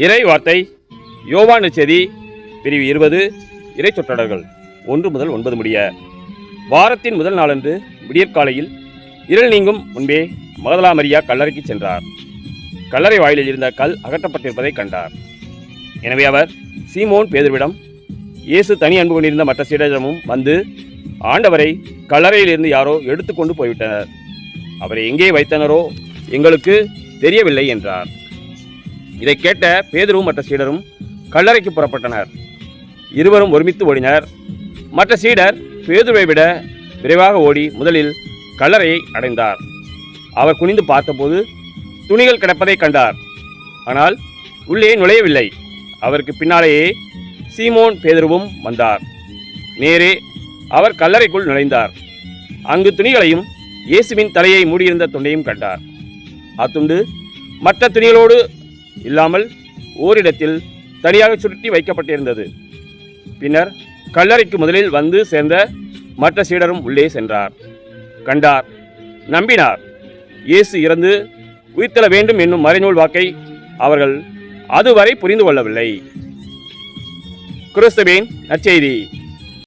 இறை வார்த்தை யோவான் நற்செய்தி பிரிவு 20 இறை சொற்றொடர்கள் 1 முதல் 9 முடிய. வாரத்தின் முதல் நாளன்று விடியற்காலையில் இருள் நீங்கும் முன்பே மகதலா மரியா கல்லறைக்கு சென்றார். கல்லறை வாயிலில் இருந்த கல் அகற்றப்பட்டிருப்பதை கண்டார். எனவே அவர் சீமோன் பேதுருவிடம், இயேசு தனி அன்பு கொண்டிருந்த மற்ற சீடரிடமும் வந்து, ஆண்டவரை கல்லறையிலிருந்து யாரோ எடுத்துக்கொண்டு போய்விட்டனர், அவரை எங்கே வைத்தனரோ எங்களுக்கு தெரியவில்லை என்றார். இதை கேட்ட பேதுருவும் மற்ற சீடரும் கல்லறைக்கு புறப்பட்டனர். இருவரும் ஒருமித்து ஓடினர். மற்ற சீடர் பேதுருவை விட விரைவாக ஓடி முதலில் கல்லறையை அடைந்தார். அவர் குனிந்து பார்த்தபோது துணிகள் கிடப்பதை கண்டார். ஆனால் உள்ளே நுழையவில்லை. அவருக்கு பின்னாலேயே சீமோன் பேதுருவும் வந்தார். நேரே அவர் கல்லறைக்குள் நுழைந்தார். அங்கு துணிகளையும் இயேசுவின் தலையை மூடியிருந்த துண்டையும் கண்டார். அத்துண்டு மற்ற துணிகளோடு இல்லாமல் ஓரிடத்தில் தனியாக சுருட்டி வைக்கப்பட்டிருந்தது. பின்னர் கல்லறைக்கு முதலில் வந்து சேர்ந்த மற்ற சீடரும் உள்ளே சென்றார், கண்டார், நம்பினார். இயேசு இறந்து உயிர்த்தெழ வேண்டும் என்னும் மறைநூல் வாக்கை அவர்கள் அதுவரை புரிந்து கொள்ளவில்லை. கிறிஸ்துவின் நற்செய்தி.